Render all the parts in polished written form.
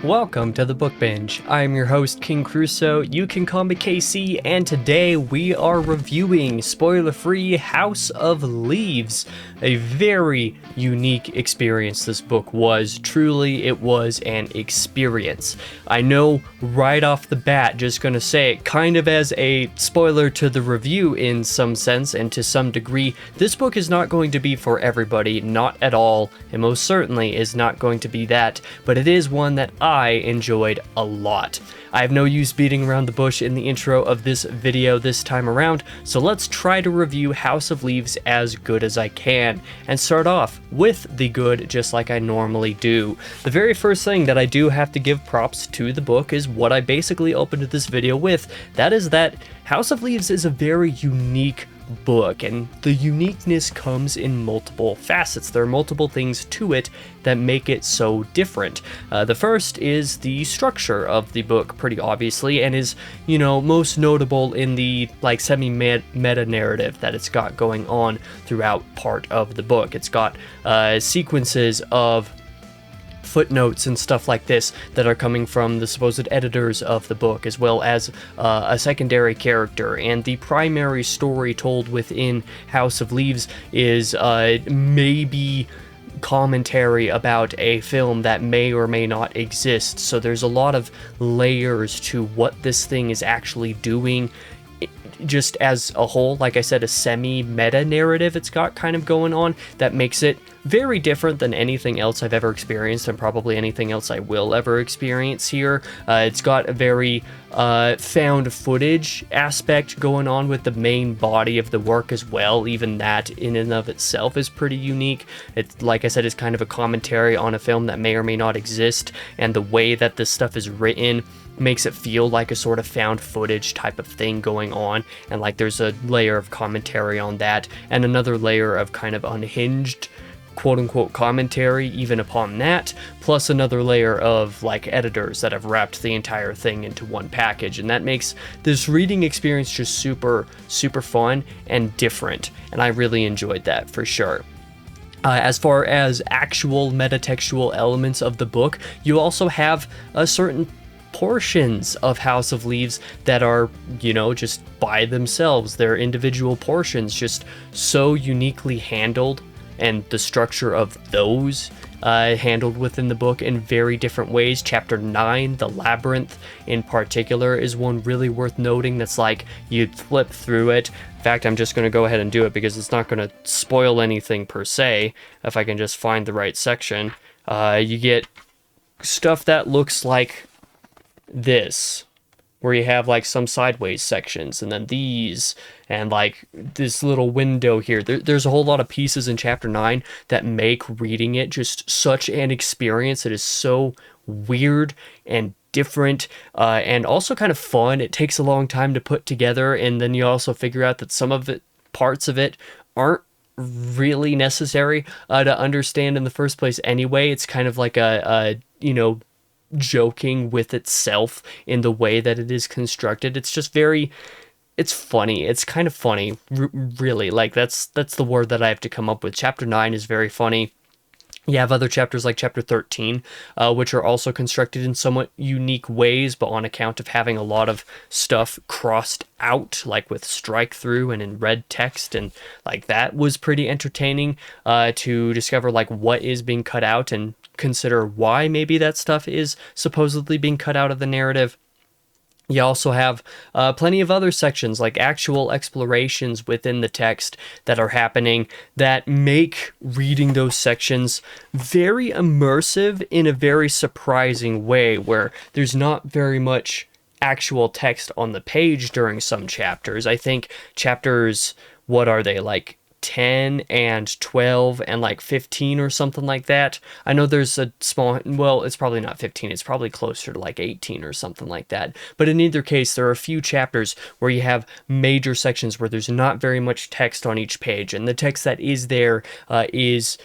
Welcome to the Book Binge. I am your host, King Crusoe. You can call me KC, and today we are reviewing spoiler-free House of Leaves. A very unique experience this book was. Truly, it was an experience. I know right off the bat, just gonna say it kind of as a spoiler to the review in some sense and to some degree, this book is not going to be for everybody, not at all, and most certainly is not going to be that, but it is one that I enjoyed a lot. I have no use beating around the bush in the intro of this video this time around, so let's try to review House of Leaves as good as I can, and start off with the good just like I normally do. The very first thing that I do have to give props to the book is what I basically opened this video with. That is that House of Leaves is a very unique book, and the uniqueness comes in multiple facets. There are multiple things to it that make it so different. The first is the structure of the book, pretty obviously, and is, most notable in the semi-meta narrative that it's got going on throughout part of the book. It's got sequences of footnotes and stuff like this that are coming from the supposed editors of the book, as well as a secondary character, and the primary story told within House of Leaves is maybe commentary about a film that may or may not exist. So there's a lot of layers to what this thing is actually doing. Just as a whole, like I said, a semi-meta narrative it's got kind of going on that makes it very different than anything else I've ever experienced, and probably anything else I will ever experience here. It's got a very found footage aspect going on with the main body of the work as well. Even that in and of itself is pretty unique. It's, like I said, is kind of a commentary on a film that may or may not exist, and the way that this stuff is written makes it feel like a sort of found footage type of thing going on, and like there's a layer of commentary on that, and another layer of kind of unhinged quote-unquote commentary even upon that, plus another layer of like editors that have wrapped the entire thing into one package, and that makes this reading experience just super fun and different, and I really enjoyed that for sure. As far as actual metatextual elements of the book, you also have a certain portions of House of Leaves that are, just by themselves. They're individual portions, just so uniquely handled, and the structure of those handled within the book in very different ways. Chapter 9, The Labyrinth, in particular, is one really worth noting that's like, you'd flip through it. In fact, I'm just going to go ahead and do it because it's not going to spoil anything per se, if I can just find the right section. You get stuff that looks like this, where you have like some sideways sections, and then these, and like this little window here. There's a whole lot of pieces in chapter 9 that make reading it just such an experience. It is so weird and different, and also kind of fun. It takes a long time to put together, and then you also figure out that some of it, parts of it, aren't really necessary to understand in the first place anyway. It's kind of like a joking with itself in the way that it is constructed. It's just it's funny. It's kind of funny, really. Like that's the word that I have to come up with. Chapter 9 is very funny. You have other chapters like chapter 13, which are also constructed in somewhat unique ways, but on account of having a lot of stuff crossed out, like with strike through and in red text, and like that was pretty entertaining to discover like what is being cut out and consider why maybe that stuff is supposedly being cut out of the narrative. You also have plenty of other sections, like actual explorations within the text that are happening that make reading those sections very immersive in a very surprising way, where there's not very much actual text on the page during some chapters. I think chapters, what are they, like 10 and 12 and like 15 or something like that. I know there's a small, well, it's probably not 15, it's probably closer to like 18 or something like that. But in either case, there are a few chapters where you have major sections where there's not very much text on each page, and the text that is there is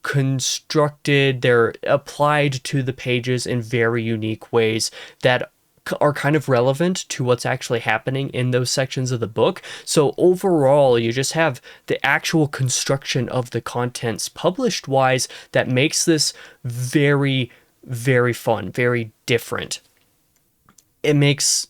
constructed, they're applied to the pages in very unique ways that are kind of relevant to what's actually happening in those sections of the book. So overall, you just have the actual construction of the contents published wise that makes this very very fun, very different. It makes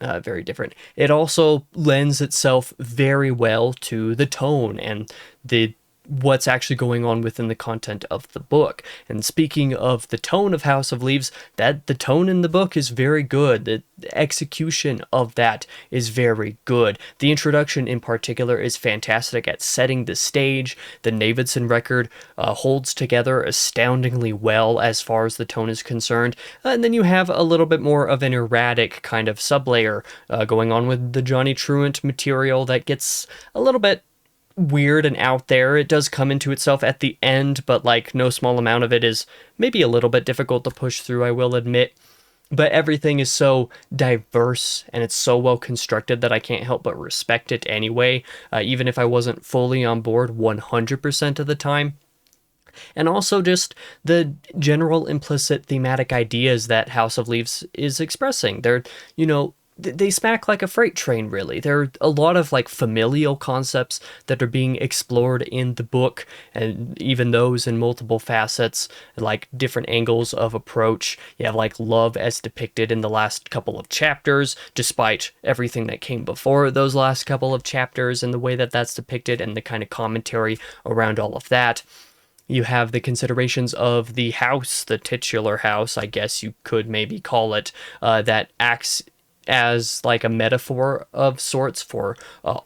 very different. It also lends itself very well to the tone and the what's actually going on within the content of the book. And speaking of the tone of House of Leaves, that the tone in the book is very good. The execution of that is very good. The introduction in particular is fantastic at setting the stage. The Davidson record holds together astoundingly well as far as the tone is concerned. And then you have a little bit more of an erratic kind of sublayer going on with the Johnny Truant material that gets a little bit weird and out there. It does come into itself at the end, but like no small amount of it is maybe a little bit difficult to push through, I will admit. But everything is so diverse and it's so well constructed that I can't help but respect it anyway, even if I wasn't fully on board 100% of the time. And also just the general implicit thematic ideas that House of Leaves is expressing. They're, they smack like a freight train, really. There are a lot of like familial concepts that are being explored in the book, and even those in multiple facets, like different angles of approach. You have like love as depicted in the last couple of chapters, despite everything that came before those last couple of chapters and the way that that's depicted and the kind of commentary around all of that. You have the considerations of the house, the titular house, I guess you could maybe call it, that acts as like a metaphor of sorts for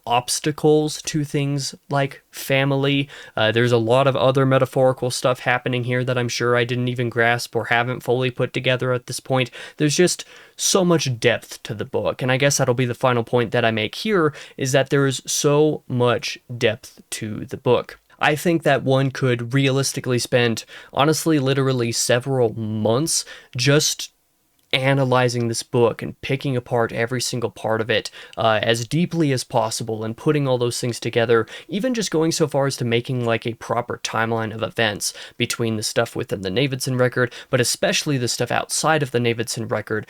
obstacles to things like family. There's a lot of other metaphorical stuff happening here that I'm sure I didn't even grasp or haven't fully put together at this point. There's just so much depth to the book, and I guess that'll be the final point that I make here, is that there is so much depth to the book. I think that one could realistically spend, honestly, literally several months just analyzing this book and picking apart every single part of it as deeply as possible and putting all those things together, even just going so far as to making like a proper timeline of events between the stuff within the Davidson record, but especially the stuff outside of the Davidson record.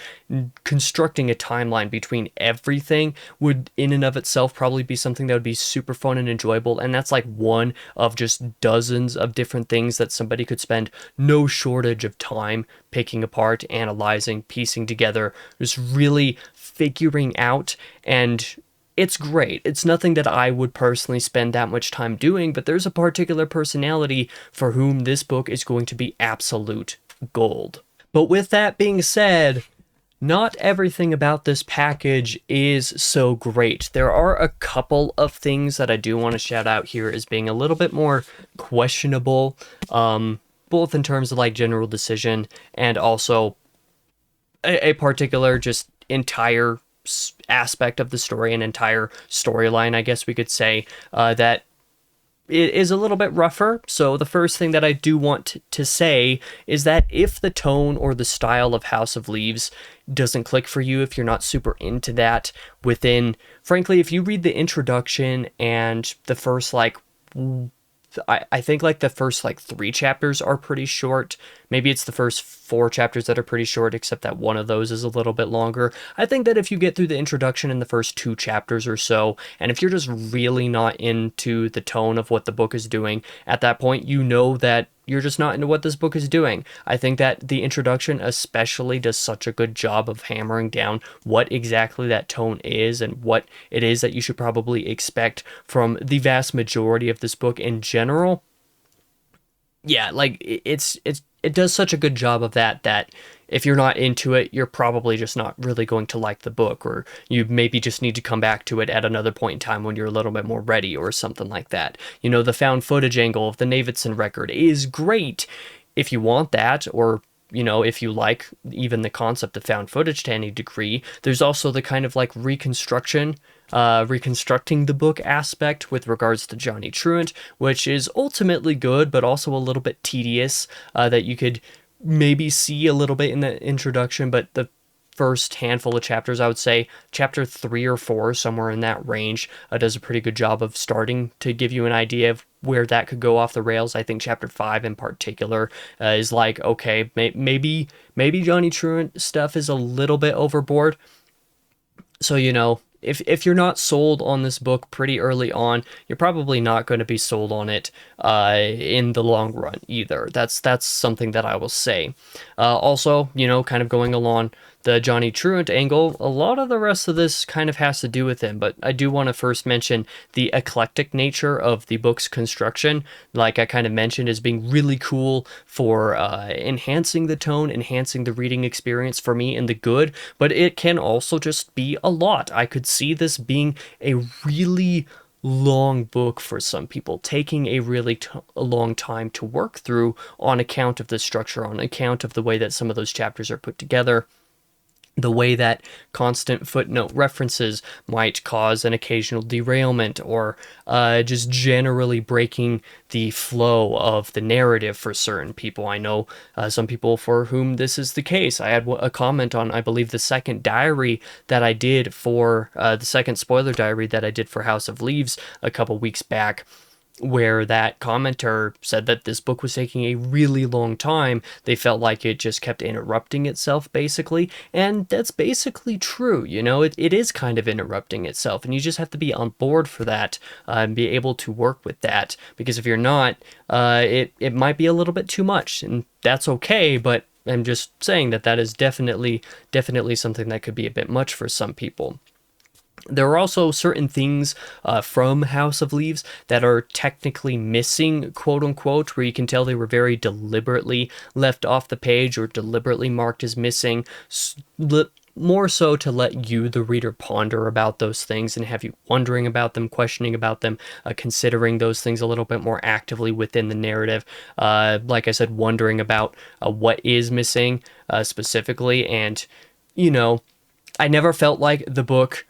Constructing a timeline between everything would in and of itself probably be something that would be super fun and enjoyable, and that's like one of just dozens of different things that somebody could spend no shortage of time picking apart, analyzing, piecing together, just really figuring out. And it's great. It's nothing that I would personally spend that much time doing, but there's a particular personality for whom this book is going to be absolute gold. But with that being said, not everything about this package is so great. There are a couple of things that I do want to shout out here as being a little bit more questionable, both in terms of like general decision and also a particular just entire aspect of the story, an entire storyline, I guess we could say, that it is a little bit rougher. So the first thing that I do want to say is that if the tone or the style of House of Leaves doesn't click for you, if you're not super into that frankly, if you read the introduction and the first I think like the first like 3 chapters are pretty short. Maybe it's the first 4 chapters that are pretty short, except that one of those is a little bit longer. I think that if you get through the introduction in the first 2 chapters or so, and if you're just really not into the tone of what the book is doing, at that point, you know that you're just not into what this book is doing. I think that the introduction especially does such a good job of hammering down what exactly that tone is and what it is that you should probably expect from the vast majority of this book in general. Yeah, like it does such a good job of that if you're not into it, you're probably just not really going to like the book, or you maybe just need to come back to it at another point in time when you're a little bit more ready or something like that. The found footage angle of the Davidson record is great if you want that, or if you like even the concept of found footage to any degree. There's also the kind of like reconstructing the book aspect with regards to Johnny Truant, which is ultimately good, but also a little bit tedious, that you could maybe see a little bit in the introduction, but the first handful of chapters, I would say chapter 3 or 4, somewhere in that range, does a pretty good job of starting to give you an idea of where that could go off the rails. I think chapter 5 in particular is like, okay, maybe Johnny Truant stuff is a little bit overboard. So, if you're not sold on this book pretty early on, you're probably not going to be sold on it in the long run either. That's something that I will say. Also, kind of going along the Johnny Truant angle, a lot of the rest of this kind of has to do with him, but I do want to first mention the eclectic nature of the book's construction. Like I kind of mentioned, as being really cool for enhancing the tone, enhancing the reading experience for me in the good, but it can also just be a lot. I could see this being a really long book for some people, taking a really a long time to work through on account of the structure, on account of the way that some of those chapters are put together, the way that constant footnote references might cause an occasional derailment, or just generally breaking the flow of the narrative for certain people. I know some people for whom this is the case. I had a comment on, I believe, the second diary that I did for the second spoiler diary that I did for House of Leaves a couple weeks back, where that commenter said that this book was taking a really long time. They felt like it just kept interrupting itself, basically. And that's basically true. It is kind of interrupting itself. And you just have to be on board for that and be able to work with that. Because if you're not, it might be a little bit too much. And that's okay, but I'm just saying that is definitely something that could be a bit much for some people. There are also certain things from House of Leaves that are technically missing, quote unquote, where you can tell they were very deliberately left off the page or deliberately marked as missing, more so to let you, the reader, ponder about those things and have you wondering about them, questioning about them, considering those things a little bit more actively within the narrative. Like I said, wondering about what is missing specifically. And, I never felt like the book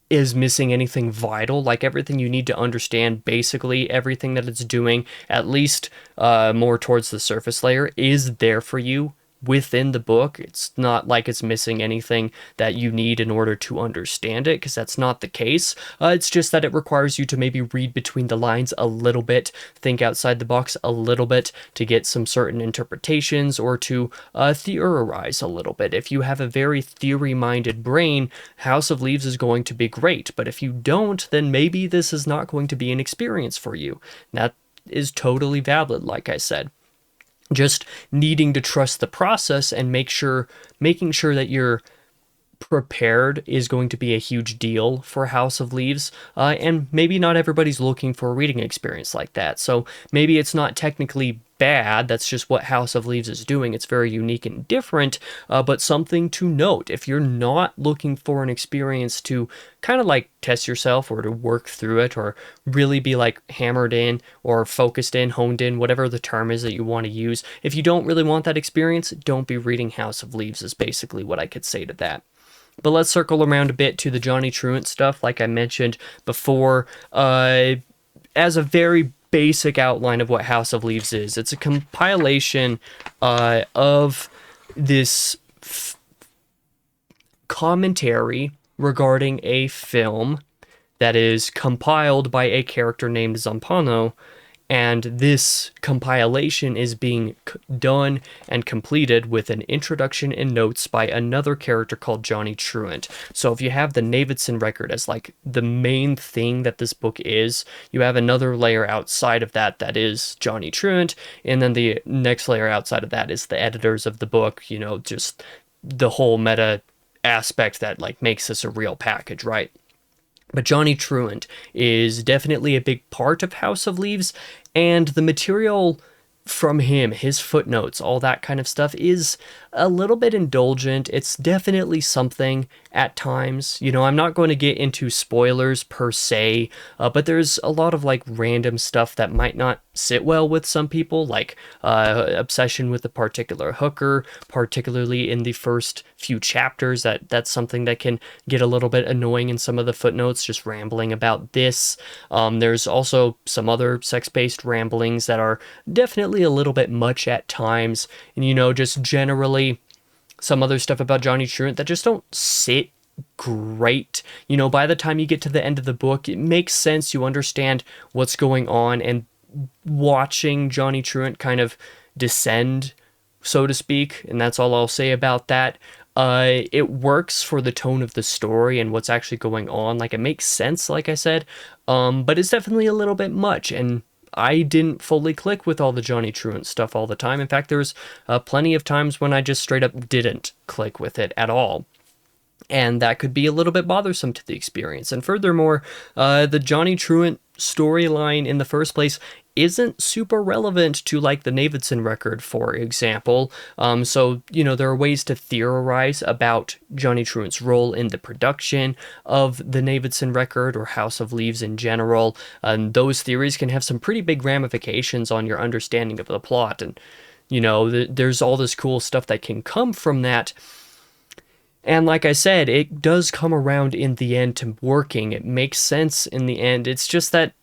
is missing anything vital. Like, everything you need to understand, basically everything that it's doing, at least more towards the surface layer, is there for you within the book. It's not like it's missing anything that you need in order to understand it, because that's not the case. It's just that it requires you to maybe read between the lines a little bit, think outside the box a little bit to get some certain interpretations, or to theorize a little bit. If you have a very theory-minded brain, House of Leaves is going to be great, but if you don't, then maybe this is not going to be an experience for you. That is totally valid, like I said. Just needing to trust the process and making sure that you're prepared is going to be a huge deal for House of Leaves, and maybe not everybody's looking for a reading experience like that, so maybe it's not technically bad. That's just what House of Leaves is doing. It's very unique and different, but something to note. If you're not looking for an experience to kind of like test yourself, or to work through it, or really be like hammered in or focused in, honed in, whatever the term is that you want to use, if you don't really want that experience, don't be reading House of Leaves, is basically what I could say to that. But let's circle around a bit to the Johnny Truant stuff. Like I mentioned before, as a very basic outline of what House of Leaves is, it's a compilation of this commentary regarding a film that is compiled by a character named Zampano, and this compilation is being done and completed with an introduction and notes by another character called Johnny Truant. So if you have the Navidson record as like the main thing that this book is, you have another layer outside of that is Johnny Truant, and then the next layer outside of that is the editors of the book, just the whole meta aspect that like makes this a real package, right? But Johnny Truant is definitely a big part of House of Leaves, and the material from him, his footnotes, all that kind of stuff, is a little bit indulgent. It's definitely something at times. I'm not going to get into spoilers per se, but there's a lot of like random stuff that might not sit well with some people, like obsession with a particular hooker, particularly in the first few chapters. That's something that can get a little bit annoying in some of the footnotes, just rambling about this. There's also some other sex-based ramblings that are definitely a little bit much at times, and just generally some other stuff about Johnny Truant that just don't sit great. By the time you get to the end of the book, it makes sense, you understand what's going on, and watching Johnny Truant kind of descend, so to speak, and that's all I'll say about that. It works for the tone of the story and what's actually going on. Like, it makes sense, like I said, but it's definitely a little bit much, and I didn't fully click with all the Johnny Truant stuff all the time. In fact, there's plenty of times when I just straight up didn't click with it at all. And that could be a little bit bothersome to the experience. And furthermore, the Johnny Truant storyline in the first place isn't super relevant to, like, the Davidson record, for example. So, there are ways to theorize about Johnny Truant's role in the production of the Davidson record or House of Leaves in general. And those theories can have some pretty big ramifications on your understanding of the plot. And, there's all this cool stuff that can come from that. And like I said, it does come around in the end to working. It makes sense in the end. It's just that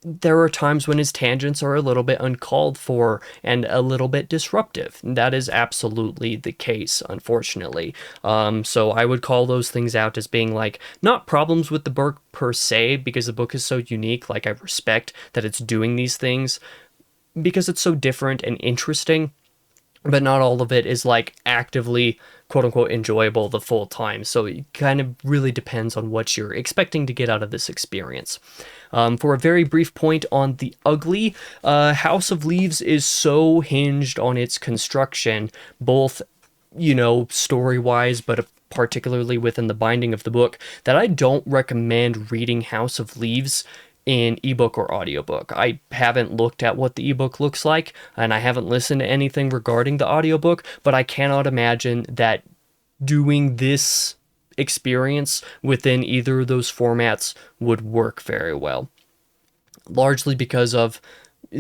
there are times when his tangents are a little bit uncalled for and a little bit disruptive. That is absolutely the case, unfortunately. So I would call those things out as being, like, not problems with the book per se, because the book is so unique. Like, I respect that it's doing these things because it's so different and interesting, but not all of it is, like, actively quote-unquote enjoyable the full time. So it kind of really depends on what you're expecting to get out of this experience. For a very brief point on the ugly, House of Leaves is so hinged on its construction, both, story-wise, but particularly within the binding of the book, that I don't recommend reading House of Leaves in ebook or audiobook. I haven't looked at what the ebook looks like, and I haven't listened to anything regarding the audiobook, but I cannot imagine that doing this experience within either of those formats would work very well. Largely because of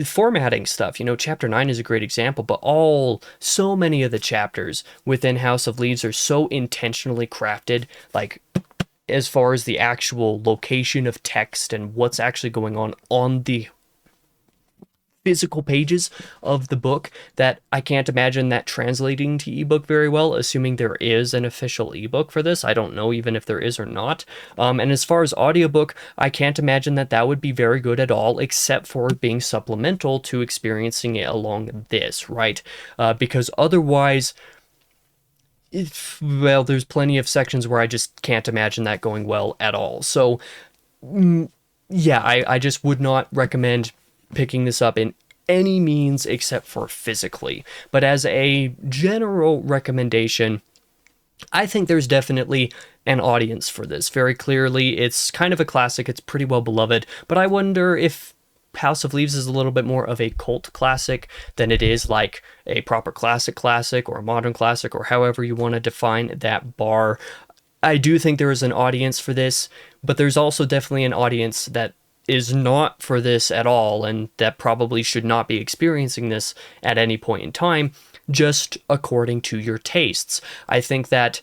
formatting stuff. Chapter 9 is a great example, but so many of the chapters within House of Leaves are so intentionally crafted, like, as far as the actual location of text and what's actually going on the physical pages of the book, that I can't imagine that translating to ebook very well, assuming there is an official ebook for this. I don't know even if there is or not. And as far as audiobook, I can't imagine that would be very good at all, except for being supplemental to experiencing it along this, right? Because otherwise, there's plenty of sections where I just can't imagine that going well at all. So, yeah, I just would not recommend picking this up in any means except for physically. But as a general recommendation, I think there's definitely an audience for this. Very clearly, it's kind of a classic. It's pretty well beloved. But I wonder if House of Leaves is a little bit more of a cult classic than it is like a proper classic or a modern classic, or however you want to define that bar. I do think there is an audience for this, but there's also definitely an audience that is not for this at all, and that probably should not be experiencing this at any point in time, just according to your tastes. I think that,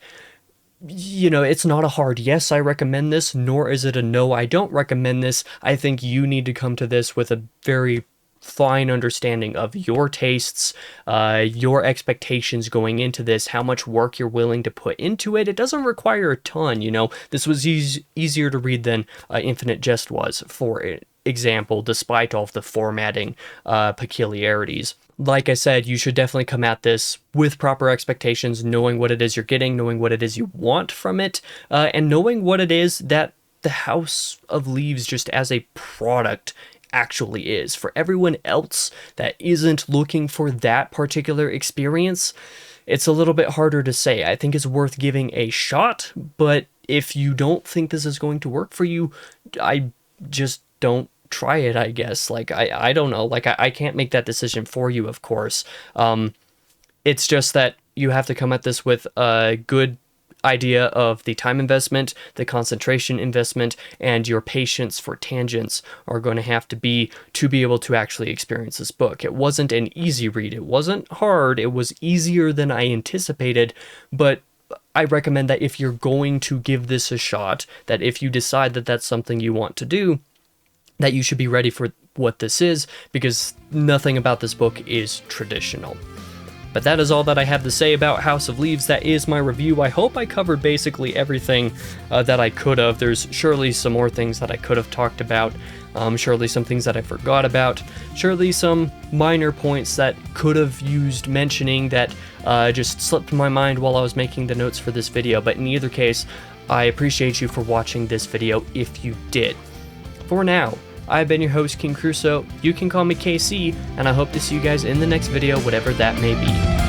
it's not a hard yes, I recommend this, nor is it a no, I don't recommend this. I think you need to come to this with a very fine understanding of your tastes, your expectations going into this, how much work you're willing to put into it. It doesn't require a ton, This was easier to read than Infinite Jest was, for example, despite all of the formatting peculiarities. Like I said, you should definitely come at this with proper expectations, knowing what it is you're getting, knowing what it is you want from it, and knowing what it is that the House of Leaves just as a product actually is. For everyone else that isn't looking for that particular experience, it's a little bit harder to say. I think it's worth giving a shot, but if you don't think this is going to work for you, I just don't try it, I guess. Like, I don't know. Like, I can't make that decision for you, of course. It's just that you have to come at this with a good idea of the time investment, the concentration investment, and your patience for tangents are going to have to be able to actually experience this book. It wasn't an easy read. It wasn't hard. It was easier than I anticipated, but I recommend that if you're going to give this a shot, that if you decide that that's something you want to do, that you should be ready for what this is, because nothing about this book is traditional. But that is all that I have to say about House of Leaves. That is my review. I hope I covered basically everything that I could have. There's surely some more things that I could have talked about, Surely some things that I forgot about, surely some minor points that could have used mentioning that just slipped my mind while I was making the notes for this video, but in either case, I appreciate you for watching this video if you did. For now, I've been your host, King Crusoe. You can call me KC, and I hope to see you guys in the next video, whatever that may be.